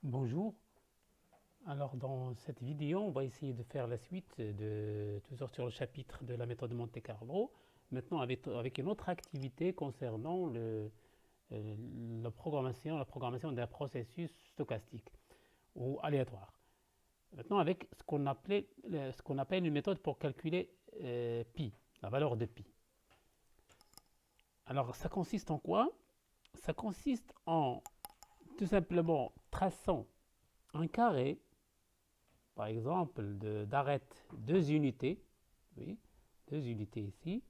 Bonjour. Alors dans cette vidéo, on va essayer de faire la suite toujours sur le chapitre de la méthode Monte-Carlo. Maintenant avec une autre activité concernant la programmation d'un processus stochastique ou aléatoire. Maintenant avec ce qu'on appelle une méthode pour calculer pi, la valeur de pi. Alors ça consiste en quoi? Ça consiste en tout simplement traçant un carré, par exemple, d'arête 2 unités, oui, 2 unités ici,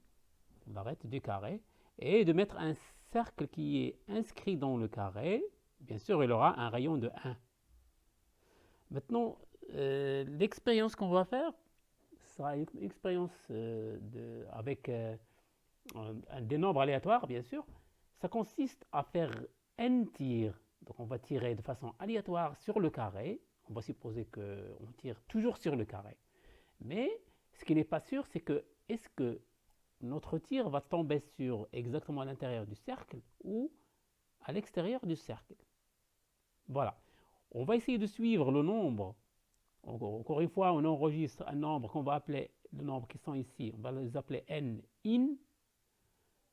l'arête du carré, et de mettre un cercle qui est inscrit dans le carré. Bien sûr, il aura un rayon de 1. Maintenant, l'expérience qu'on va faire sera une expérience avec des nombres aléatoires, bien sûr. Ça consiste à faire n tirs. Donc, on va tirer de façon aléatoire sur le carré. On va supposer qu'on tire toujours sur le carré. Mais ce qui n'est pas sûr, c'est que est-ce que notre tir va tomber sur exactement à l'intérieur du cercle ou à l'extérieur du cercle. Voilà. On va essayer de suivre le nombre. Encore une fois, on enregistre un nombre qu'on va appeler le nombre qui sont ici. On va les appeler n in.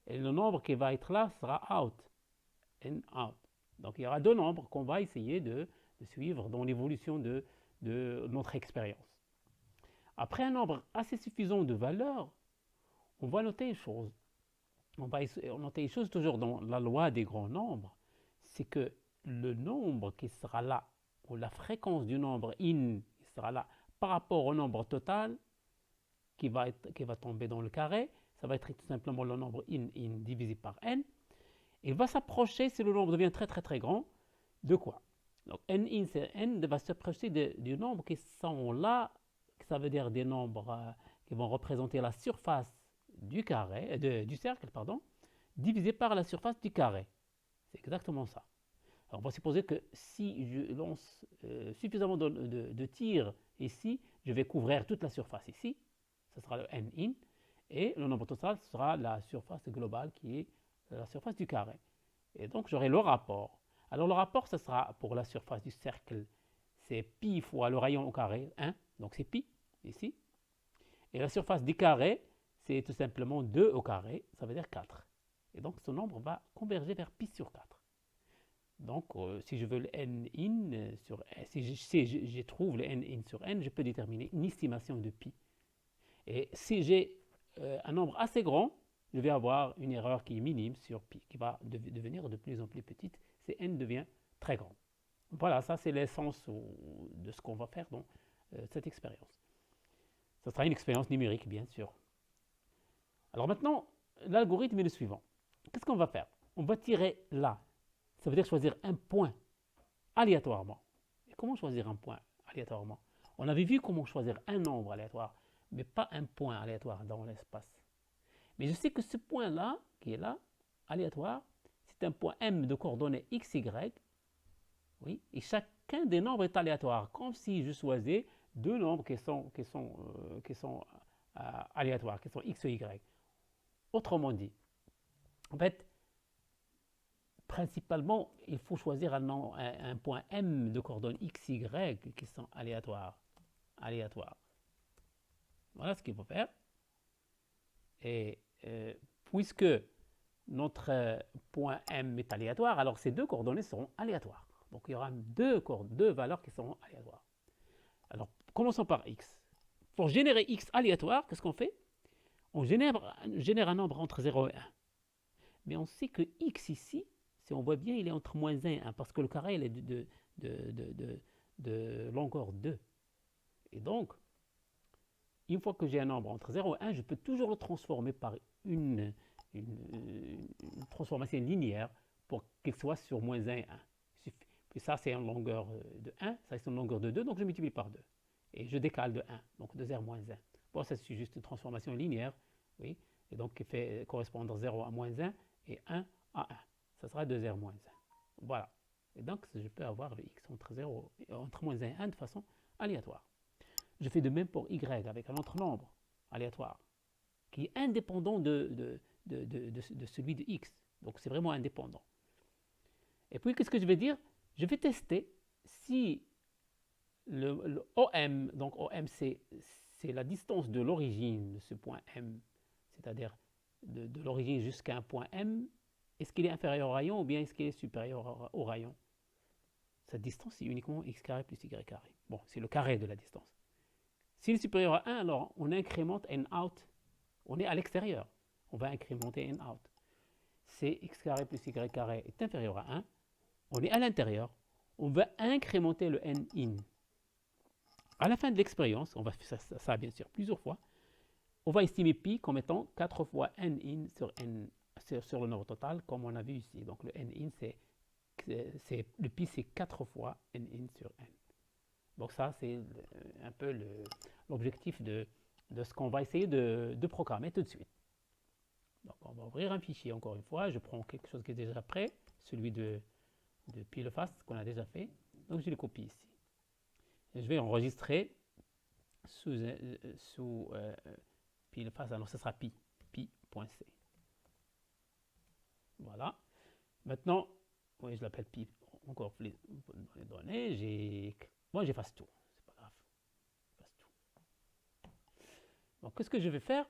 Et le nombre qui va être là sera out. N out. Donc il y aura deux nombres qu'on va essayer de suivre dans l'évolution de notre expérience. Après un nombre assez suffisant de valeurs, on va noter une chose. On va noter une chose toujours dans la loi des grands nombres, c'est que le nombre qui sera là, ou la fréquence du nombre in qui sera là par rapport au nombre total qui va tomber dans le carré, ça va être tout simplement le nombre in divisé par n. Il va s'approcher, si le nombre devient très très très grand, de quoi? Donc n in, c'est n va s'approcher du nombre qui sont là, ça veut dire des nombres qui vont représenter la surface du carré, du cercle, pardon, divisé par la surface du carré. C'est exactement ça. Alors on va supposer que si je lance suffisamment de tirs ici, je vais couvrir toute la surface ici. Ce sera le n in. Et le nombre total sera la surface globale qui est la surface du carré. Et donc j'aurai le rapport. Alors le rapport, ce sera pour la surface du cercle, c'est pi fois le rayon au carré, 1. Donc c'est pi ici. Et la surface du carré, c'est tout simplement 2 au carré, ça veut dire 4. Et donc ce nombre va converger vers pi sur 4. Donc si je veux le n in sur si je trouve le n in sur n, je peux déterminer une estimation de pi. Et si j'ai un nombre assez grand, je vais avoir une erreur qui est minime sur pi, qui va devenir de plus en plus petite. C'est n devient très grand. Voilà, ça c'est l'essence de ce qu'on va faire dans cette expérience. Ce sera une expérience numérique, bien sûr. Alors maintenant, l'algorithme est le suivant. Qu'est-ce qu'on va faire? On va tirer là. Ça veut dire choisir un point aléatoirement. Et comment choisir un point aléatoirement? On avait vu comment choisir un nombre aléatoire, mais pas un point aléatoire dans l'espace. Mais je sais que ce point-là, qui est là, aléatoire, c'est un point M de coordonnées x, y, oui, et chacun des nombres est aléatoire, comme si je choisissais deux nombres qui sont aléatoires, qui sont x et y. Autrement dit, en fait, principalement, il faut choisir un point M de coordonnées x, y qui sont aléatoires. Voilà ce qu'il faut faire. Et puisque notre point M est aléatoire, alors ces deux coordonnées seront aléatoires. Donc il y aura deux valeurs qui seront aléatoires. Alors commençons par x. Pour générer x aléatoire, qu'est-ce qu'on fait? On génère un nombre entre 0 et 1. Mais on sait que x ici, si on voit bien, il est entre moins 1 et 1, parce que le carré il est de longueur 2. Et donc, une fois que j'ai un nombre entre 0 et 1, je peux toujours le transformer par une transformation linéaire pour qu'il soit sur moins 1 et 1. Puis ça, c'est une longueur de 1, ça, c'est une longueur de 2, donc je multiplie par 2. Et je décale de 1, donc de 0 moins 1. Bon, ça, c'est juste une transformation linéaire, oui, et donc qui fait correspondre 0 à moins 1 et 1 à 1. Ça sera 2 0 moins 1. Voilà. Et donc, je peux avoir le x entre moins 1 et 1 de façon aléatoire. Je fais de même pour y avec un autre nombre aléatoire qui est indépendant de celui de x. Donc c'est vraiment indépendant. Et puis qu'est-ce que je vais dire? Je vais tester si le OM, donc OM c'est la distance de l'origine de ce point M, c'est-à-dire de l'origine jusqu'à un point M, est-ce qu'il est inférieur au rayon ou bien est-ce qu'il est supérieur au rayon? Cette distance, c'est uniquement x carré plus y carré. Bon, c'est le carré de la distance. S'il est supérieur à 1, alors on incrémente n out. On est à l'extérieur. On va incrémenter n out. C'est x carré plus y carré est inférieur à 1. On est à l'intérieur. On va incrémenter le n in. À la fin de l'expérience, on va faire ça bien sûr plusieurs fois, on va estimer pi comme étant 4 fois n in sur le nombre total, comme on a vu ici. Donc le n in, le pi, c'est 4 fois n in sur n. Donc ça, c'est un peu l'objectif de ce qu'on va essayer de programmer tout de suite. Donc on va ouvrir un fichier encore une fois. Je prends quelque chose qui est déjà prêt, celui de pile-face qu'on a déjà fait. Donc je le copie ici. Et je vais enregistrer sous pile-face. Alors ce sera pi.c. Voilà. Maintenant, oui, je l'appelle pi encore plus dans les données. Moi, j'efface tout. C'est pas grave. J'efface tout. Donc, qu'est-ce que je vais faire?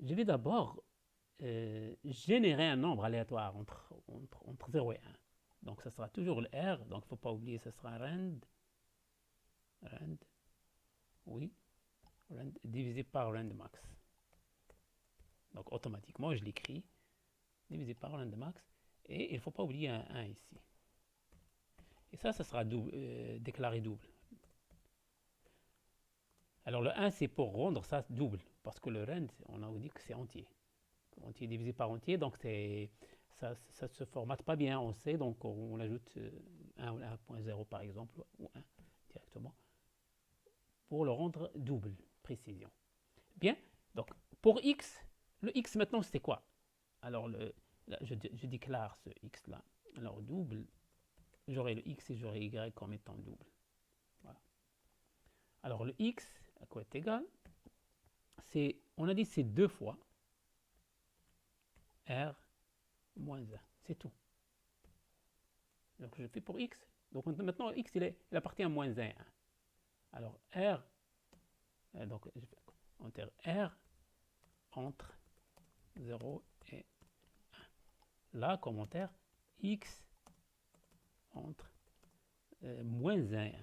Je vais d'abord générer un nombre aléatoire entre 0 et 1. Donc, ça sera toujours le R. Donc, il ne faut pas oublier, ça sera rand, oui, rand divisé par rand max. Donc, automatiquement, je l'écris, divisé par rand max. Et il ne faut pas oublier un 1 ici. Et ça sera déclaré double. Alors, le 1, c'est pour rendre ça double. Parce que le rand, on a dit que c'est entier. Entier divisé par entier, donc ça ne se formate pas bien, on sait, donc on ajoute 1 ou 1.0 par exemple, ou 1 directement, pour le rendre double, précision. Bien, donc pour x, le x maintenant c'est quoi? Alors je déclare ce x là, alors double, j'aurai le x et j'aurai y comme étant double. Voilà. Alors le x, à quoi est égal? On a dit c'est 2 fois r moins 1, c'est tout. Donc je fais pour x. Donc maintenant x il appartient à moins 1. Alors r, donc je fais entre r entre 0 et 1. Là, commentaire, x entre moins 1 et 1.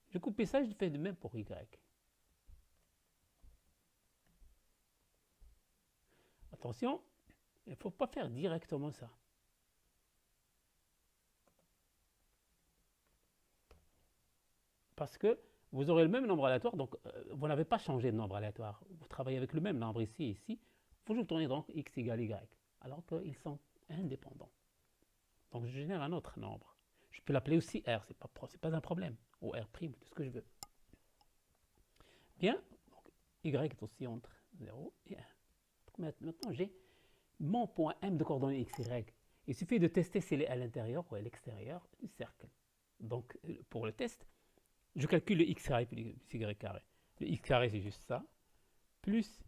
Je coupe ça, je fais de même pour y. Attention, il ne faut pas faire directement ça. Parce que vous aurez le même nombre aléatoire, donc vous n'avez pas changé de nombre aléatoire. Vous travaillez avec le même nombre ici et ici. Vous tournez donc x égale y, alors qu'ils sont indépendants. Donc je génère un autre nombre. Je peux l'appeler aussi r, c'est pas un problème, ou r', tout ce que je veux. Bien, donc y est aussi entre 0 et 1. Donc maintenant j'ai mon point M de coordonnées x, y. Il suffit de tester s'il est à l'intérieur ou à l'extérieur du cercle. Donc pour le test, je calcule le x carré plus y carré. Le x carré, c'est juste ça, plus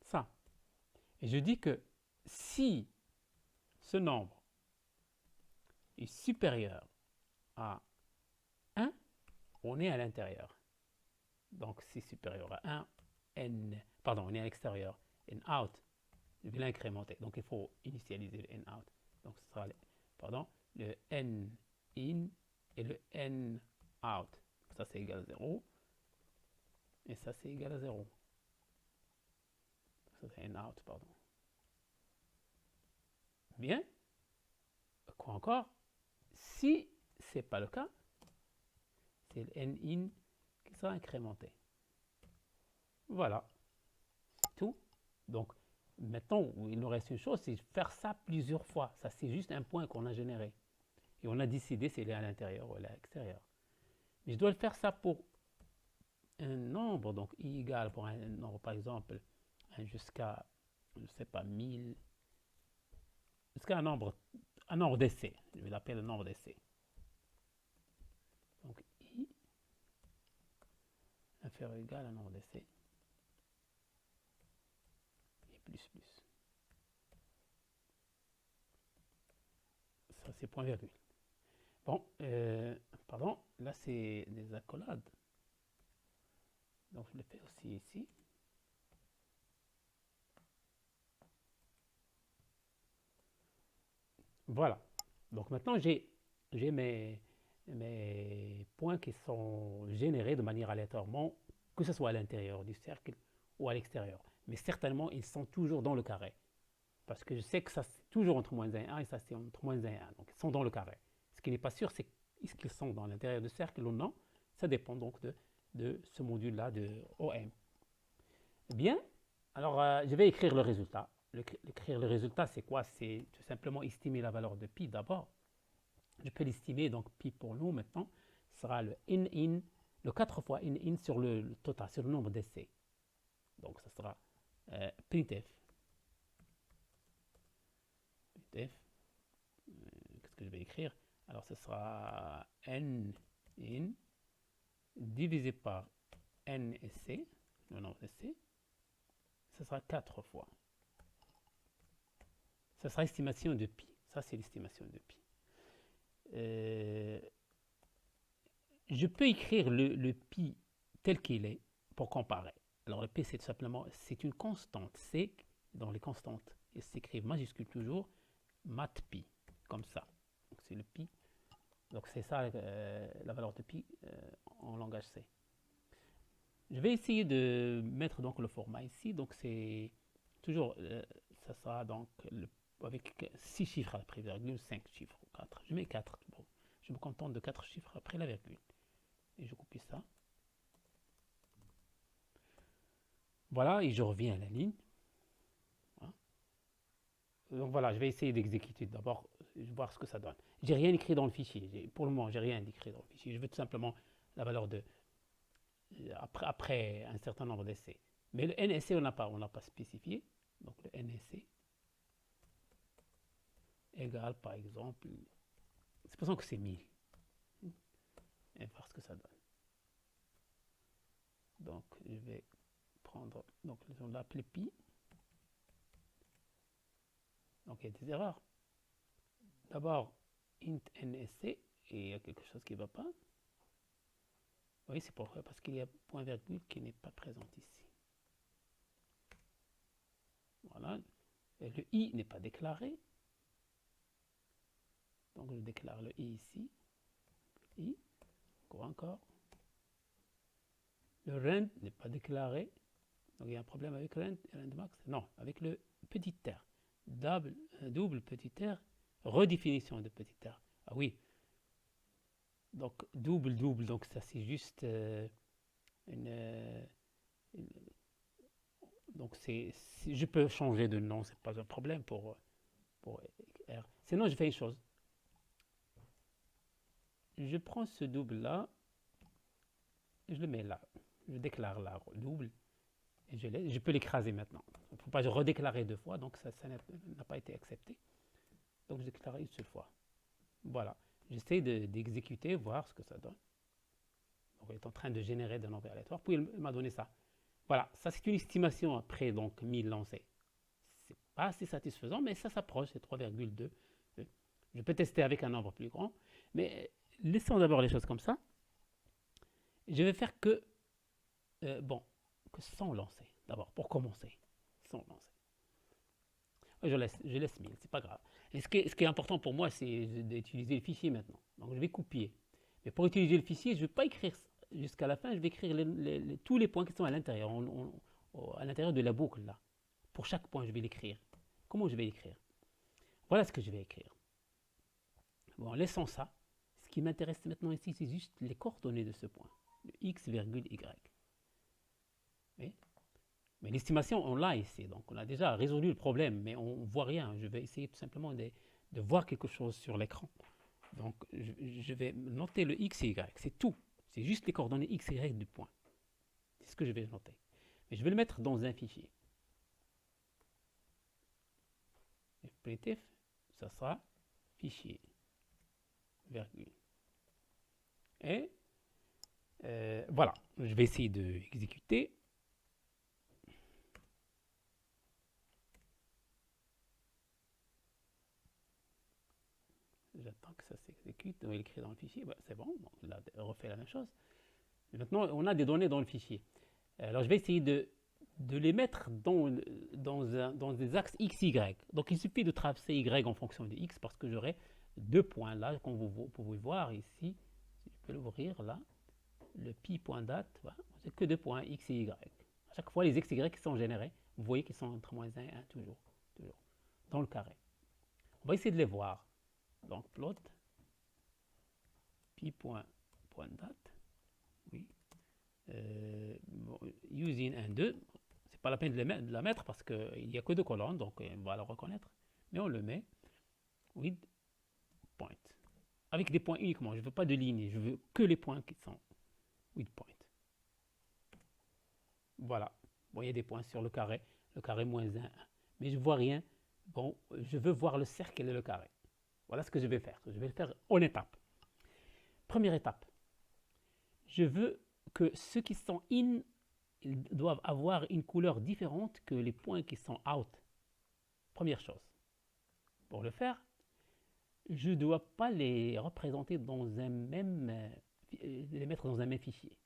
ça. Et je dis que si ce nombre est supérieur à 1, on est à l'intérieur. Donc, si supérieur à 1, on est à l'extérieur. N out, je vais l'incrémenter. Donc, il faut initialiser le N out. Donc, ce sera le N in et le N out. Ça, c'est égal à 0. Et ça, c'est égal à 0. Ça, c'est N out, pardon. Bien. Quoi encore? Si ce n'est pas le cas, c'est le N in qui sera incrémenté. Voilà. C'est tout. Donc, maintenant, il nous reste une chose, c'est faire ça plusieurs fois. Ça, c'est juste un point qu'on a généré. Et on a décidé s'il est à l'intérieur ou à l'extérieur. Mais je dois le faire ça pour un nombre, donc i égale pour un nombre, par exemple, jusqu'à, je ne sais pas, 1000, jusqu'à un nombre d'essais. Je vais l'appeler le nombre d'essais. Donc i inférieur ou égal à un nombre d'essais. Et plus. Ça, c'est point virgule. Bon, pardon, là, c'est des accolades. Donc, je le fais aussi ici. Voilà. Donc, maintenant, j'ai mes points qui sont générés de manière aléatoirement, que ce soit à l'intérieur du cercle ou à l'extérieur. Mais certainement, ils sont toujours dans le carré. Parce que je sais que ça, c'est toujours entre moins 1 et 1, et ça, c'est entre moins 1 et 1. Donc, ils sont dans le carré. Ce qui n'est pas sûr, c'est est-ce qu'ils sont dans l'intérieur du cercle ou non. Ça dépend donc de ce module-là de OM. Bien, alors je vais écrire le résultat. Écrire le résultat, c'est quoi? C'est tout simplement estimer la valeur de pi d'abord. Je peux l'estimer, donc pi pour nous maintenant sera le in, le 4 fois in sur le total, sur le nombre d'essais. Donc ça sera printf. Qu'est-ce que je vais écrire? Alors ce sera n in divisé par n essais, le nombre d'essais. Ce sera 4 fois. Ça sera estimation de pi. Ça, c'est l'estimation de pi. Je peux écrire le pi tel qu'il est pour comparer. Alors le p, c'est tout simplement, c'est une constante. C'est dans les constantes. Il s'écrit majuscule toujours, mat pi, comme ça. Donc c'est le pi. Donc c'est ça la valeur de pi en langage C. Je vais essayer de mettre donc le format ici. Donc c'est toujours, ça sera donc avec 6 chiffres après virgule, 5 chiffres, 4. Je mets 4. Bon, je me contente de 4 chiffres après la virgule. Et je copie ça. Voilà, et je reviens à la ligne. Donc voilà, je vais essayer d'exécuter d'abord, voir ce que ça donne. J'ai rien écrit dans le fichier. Pour le moment, j'ai rien écrit dans le fichier. Je veux tout simplement la valeur de après un certain nombre d'essais. Mais le NSC, on n'a pas spécifié. Donc le NSC égale, par exemple, supposons que c'est 1000. Et voir ce que ça donne. Donc je vais prendre, donc on l'appelle pi. Donc il y a des erreurs. D'abord, int NSC, et il y a quelque chose qui ne va pas. Oui, c'est pourquoi, parce qu'il y a point virgule qui n'est pas présent ici. Voilà. Et le i n'est pas déclaré. Donc je déclare le i ici. I, encore. Le rend n'est pas déclaré. Donc il y a un problème avec rend max. Non, avec le petit r. Double petit r, redéfinition de petit r. Ah oui. Donc double, donc ça c'est juste donc je peux changer de nom, c'est pas un problème pour R. Sinon je fais une chose. Je prends ce double là, je le mets là. Je déclare là double et je peux l'écraser maintenant. Il ne faut pas redéclarer 2 fois, donc ça n'a pas été accepté. Donc je déclare une seule fois. Voilà. J'essaie d'exécuter, voir ce que ça donne. Donc il est en train de générer des nombres aléatoires, puis il m'a donné ça. Voilà, ça c'est une estimation après donc 1000 lancés. C'est pas assez satisfaisant, mais ça s'approche, c'est 3,2. Je peux tester avec un nombre plus grand, mais laissons d'abord les choses comme ça. Je vais faire que 100 lancés, d'abord, pour commencer. 100 lancés. Je laisse 1000, c'est pas grave. Et ce qui est important pour moi, c'est d'utiliser le fichier maintenant. Donc je vais copier. Mais pour utiliser le fichier, je ne vais pas écrire jusqu'à la fin, je vais écrire tous les points qui sont à l'intérieur, à l'intérieur de la boucle là. Pour chaque point, je vais l'écrire. Comment je vais l'écrire? Voilà ce que je vais écrire. Bon, laissons ça. Ce qui m'intéresse maintenant ici, c'est juste les coordonnées de ce point. Le x, virgule, y. Oui. Mais l'estimation, on l'a ici. Donc, on a déjà résolu le problème, mais on ne voit rien. Je vais essayer tout simplement de voir quelque chose sur l'écran. Donc, je vais noter le x et y. C'est tout. C'est juste les coordonnées x et y du point. C'est ce que je vais noter. Mais je vais le mettre dans un fichier. printf, ça sera fichier, virgule. Et voilà, je vais essayer d'exécuter. J'attends que ça s'exécute. Il écrit dans le fichier. Bah, c'est bon, il a refait la même chose. Et maintenant, on a des données dans le fichier. Alors, je vais essayer de les mettre dans des axes x, y. Donc, il suffit de tracer y en fonction de x parce que j'aurai deux points là, comme vous pouvez voir ici. Si je peux l'ouvrir là, le pi.date, voilà, c'est que deux points x et y. À chaque fois, les x et y qui sont générés, vous voyez qu'ils sont entre -1 et 1 toujours, dans le carré. On va essayer de les voir. Donc, plot pi.date, oui, using 1, 2, c'est pas la peine de la mettre parce qu'il n'y a que deux colonnes, donc on va le reconnaître, mais on le met with point, avec des points uniquement. Je ne veux pas de ligne, je veux que les points qui sont with point. Voilà, bon, il y a des points sur le carré -1, 1, mais je ne vois rien. Bon, je veux voir le cercle et le carré. Voilà ce que je vais faire. Je vais le faire en étapes. Première étape, je veux que ceux qui sont in, ils doivent avoir une couleur différente que les points qui sont out. Première chose. Pour le faire, je ne dois pas les représenter dans un même, les mettre dans un même fichier.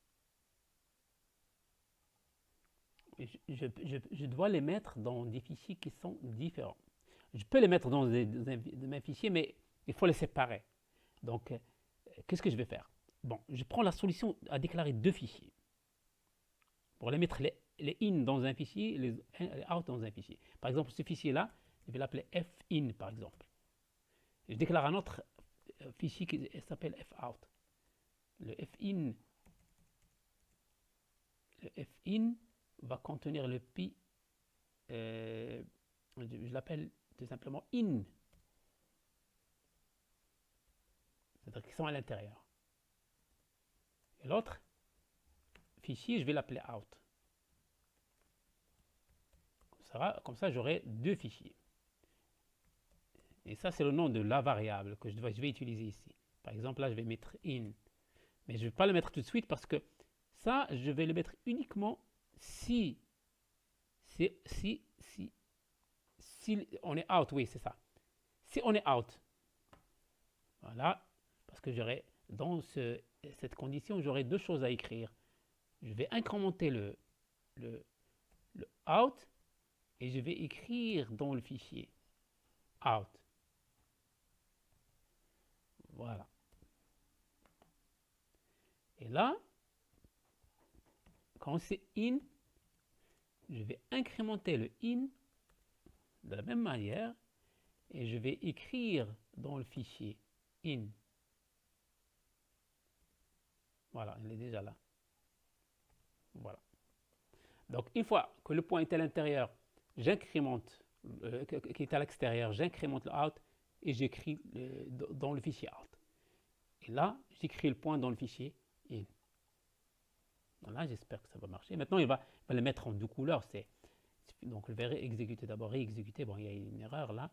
Je dois les mettre dans des fichiers qui sont différents. Je peux les mettre dans des mêmes fichiers, mais il faut les séparer. Donc, qu'est-ce que je vais faire? Bon, je prends la solution à déclarer deux fichiers. Pour les mettre les in dans un fichier, les out dans un fichier. Par exemple, ce fichier-là, je vais l'appeler fin, par exemple. Je déclare un autre fichier qui s'appelle fout. Le fin va contenir le pi, je l'appelle tout simplement in. C'est-à-dire qu'ils sont à l'intérieur. Et l'autre fichier, je vais l'appeler out. Comme ça, j'aurai deux fichiers. Et ça, c'est le nom de la variable que je vais utiliser ici. Par exemple, là, je vais mettre in. Mais je ne vais pas le mettre tout de suite parce que ça, je vais le mettre uniquement si on est out. Oui, c'est ça. Si on est out. Voilà. Parce que j'aurai, dans cette condition, j'aurai deux choses à écrire. Je vais incrémenter le out et je vais écrire dans le fichier out. Voilà. Et là, quand c'est in, je vais incrémenter le in de la même manière et je vais écrire dans le fichier in. Voilà, il est déjà là. Voilà. Donc, une fois que le point est à l'intérieur, j'incrémente, qui est à l'extérieur, j'incrémente le out et j'écris dans le fichier out. Et là, j'écris le point dans le fichier in. Voilà, j'espère que ça va marcher. Maintenant, il va le mettre en deux couleurs. Donc, je vais exécuter d'abord, réexécuter. Bon, il y a une erreur là.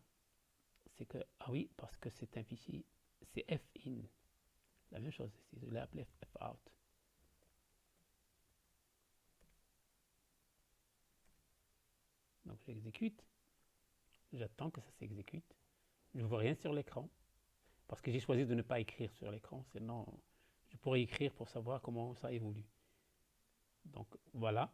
C'est que, ah oui, parce que c'est un fichier, c'est fin. La même chose ici, je l'ai appelé fout. Donc, j'exécute. J'attends que ça s'exécute. Je ne vois rien sur l'écran parce que j'ai choisi de ne pas écrire sur l'écran. Sinon, je pourrais écrire pour savoir comment ça évolue. Donc, voilà.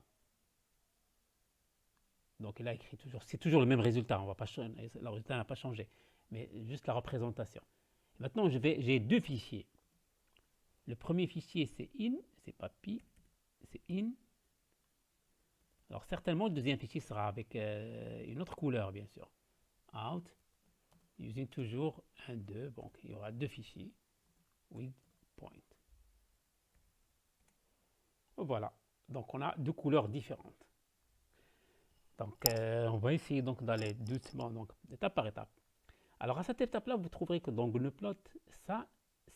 Donc, il a écrit toujours. C'est toujours le même résultat. Le résultat n'a pas changé. Mais juste la représentation. Et maintenant, j'ai deux fichiers. Le premier fichier, c'est in. C'est pas pi. C'est in. Alors, certainement, le deuxième fichier sera avec une autre couleur, bien sûr. Out. Using toujours 1, 2. Bon, il y aura deux fichiers. With point. Voilà. Donc, on a deux couleurs différentes. Donc, on va essayer donc d'aller doucement, donc étape par étape. Alors, à cette étape-là, vous trouverez que dans GNUplot, ça,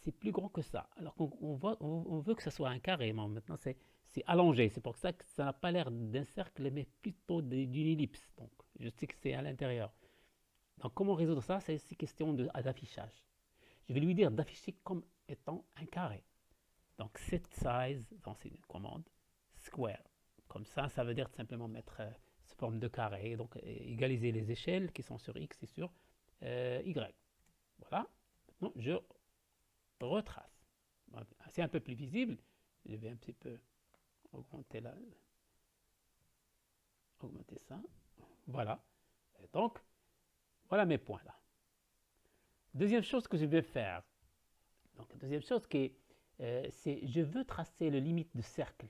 c'est plus grand que ça. Alors qu'on veut que ça soit un carré, mais maintenant, c'est allongé. C'est pour ça que ça n'a pas l'air d'un cercle, mais plutôt d'une ellipse. Donc, je sais que c'est à l'intérieur. Donc, comment résoudre ça? C'est question d'affichage. Je vais lui dire d'afficher comme étant un carré. Donc, set size, dans ces commandes, square. Comme ça veut dire simplement mettre sous forme de carré, donc égaliser les échelles qui sont sur X et sur Y. Voilà. Non, je retrace. C'est un peu plus visible. Je vais un petit peu augmenter augmenter ça. Voilà. Et donc, voilà mes points là. Deuxième chose que je vais faire. Donc, deuxième chose c'est je veux tracer le limite de cercle.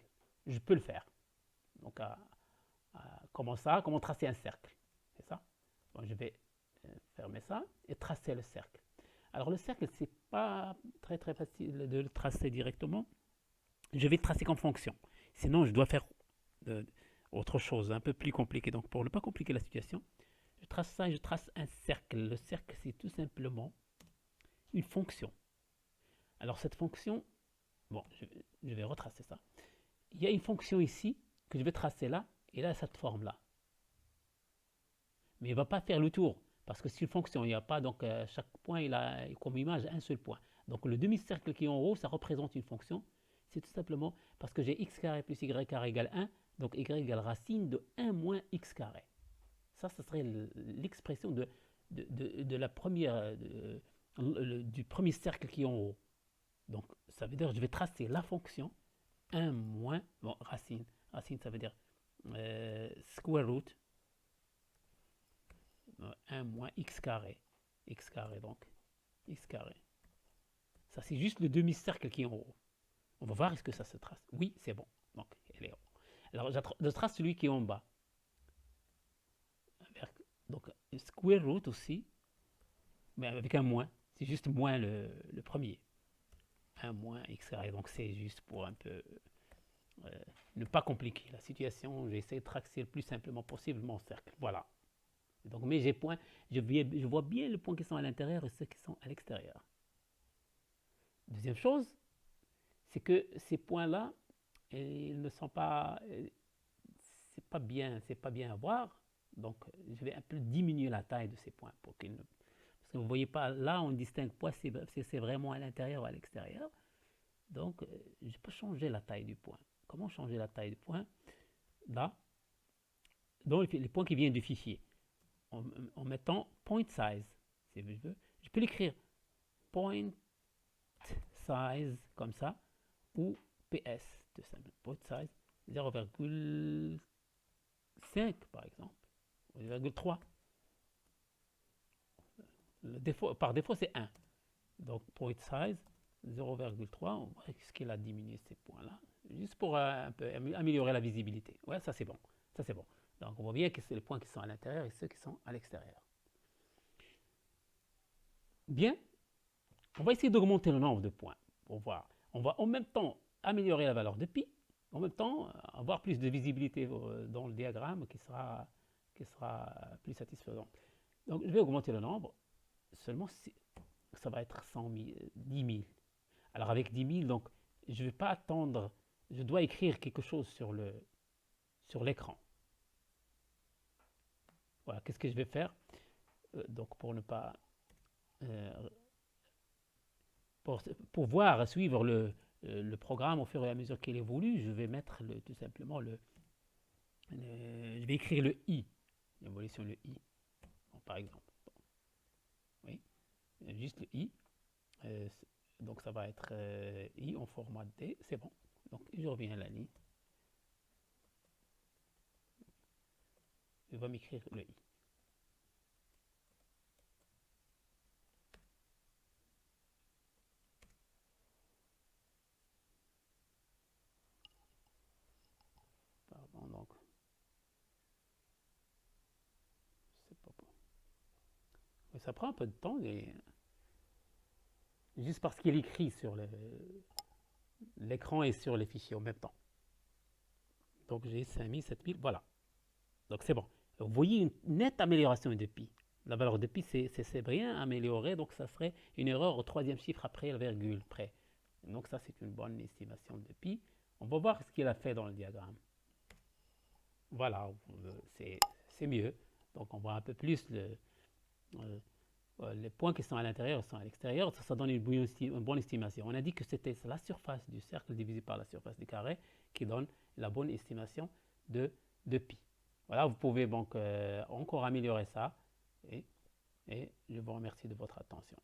Je peux le faire. Donc, comment ça? Comment tracer un cercle? C'est ça? Bon, je vais fermer ça et tracer le cercle. Alors, le cercle, c'est pas très très facile de le tracer directement. Je vais le tracer comme fonction. Sinon, je dois faire autre chose, un peu plus compliqué. Donc, pour ne pas compliquer la situation, je trace ça et je trace un cercle. Le cercle, c'est tout simplement une fonction. Alors, cette fonction, bon, je vais retracer ça. Il y a une fonction ici que je vais tracer là, et là, cette forme-là. Mais il ne va pas faire le tour, parce que c'est une fonction, il n'y a pas, donc chaque point, il a comme image un seul point. Donc le demi-cercle qui est en haut, ça représente une fonction. C'est tout simplement parce que j'ai x carré plus y carré égale 1, donc y égale racine de 1 moins x carré. Ça serait l'expression de la première, du premier cercle qui est en haut. Donc ça veut dire que je vais tracer la fonction 1 moins, bon, racine, ça veut dire square root 1 moins x carré, donc, x carré. Ça, c'est juste le demi-cercle qui est en haut. On va voir est-ce que ça se trace. Oui, c'est bon. Donc, elle est en haut. Alors, je trace celui qui est en bas. Donc, square root aussi, mais avec un moins. C'est juste moins le premier. 1 moins x carré. Donc, c'est juste pour un peu ne pas compliquer la situation. J'essaie de tracer le plus simplement possible mon cercle. Voilà. Donc, mais j'ai point, je vois bien les points qui sont à l'intérieur et ceux qui sont à l'extérieur. Deuxième chose, c'est que ces points-là, ils ne sont pas, c'est pas bien à voir. Donc, je vais un peu diminuer la taille de ces points pour qu'ils ne, parce que vous voyez pas, là, on distingue pas si c'est vraiment à l'intérieur ou à l'extérieur. Donc, je peux changer la taille du point. Comment changer la taille du point? Là, dans les points qui viennent du fichier, en mettant point size, si je veux, je peux l'écrire point size comme ça, ou PS, tout simplement. Point size 0,5 par exemple, 0,3. Par défaut, c'est 1. Donc, point size 0,3. On voit ce qu'il a diminué ces points-là, juste pour un peu améliorer la visibilité. Ouais, ça c'est bon. Ça c'est bon. Donc, on voit bien que c'est les points qui sont à l'intérieur et ceux qui sont à l'extérieur. Bien, on va essayer d'augmenter le nombre de points pour voir. On va en même temps améliorer la valeur de pi, en même temps avoir plus de visibilité dans le diagramme qui sera plus satisfaisant. Donc, je vais augmenter le nombre, seulement si ça va être 100 000, 10 000. Alors, avec 10 000, donc, je ne vais pas attendre, je dois écrire quelque chose sur l'écran. Voilà, qu'est-ce que je vais faire? Donc, pour ne pas... pour voir, suivre le programme au fur et à mesure qu'il évolue, je vais mettre tout simplement je vais écrire le i, l'évolution le i, bon, par exemple. Bon. Oui, juste le i. Donc ça va être i en format D, c'est bon. Donc je reviens à la ligne. Je vais m'écrire le i. Pardon, donc c'est pas bon. Mais ça prend un peu de temps, juste parce qu'il écrit sur l'écran et sur les fichiers en même temps. Donc j'ai 5000, 7000, voilà. Donc c'est bon. Vous voyez une nette amélioration de pi. La valeur de pi, c'est bien amélioré, donc ça serait une erreur au troisième chiffre après la virgule près. Donc ça, c'est une bonne estimation de pi. On va voir ce qu'il a fait dans le diagramme. Voilà, c'est mieux. Donc on voit un peu plus les points qui sont à l'intérieur sont à l'extérieur. Ça donne une bonne estimation. On a dit que c'était la surface du cercle divisée par la surface du carré qui donne la bonne estimation de pi. Voilà, vous pouvez donc encore améliorer ça et je vous remercie de votre attention.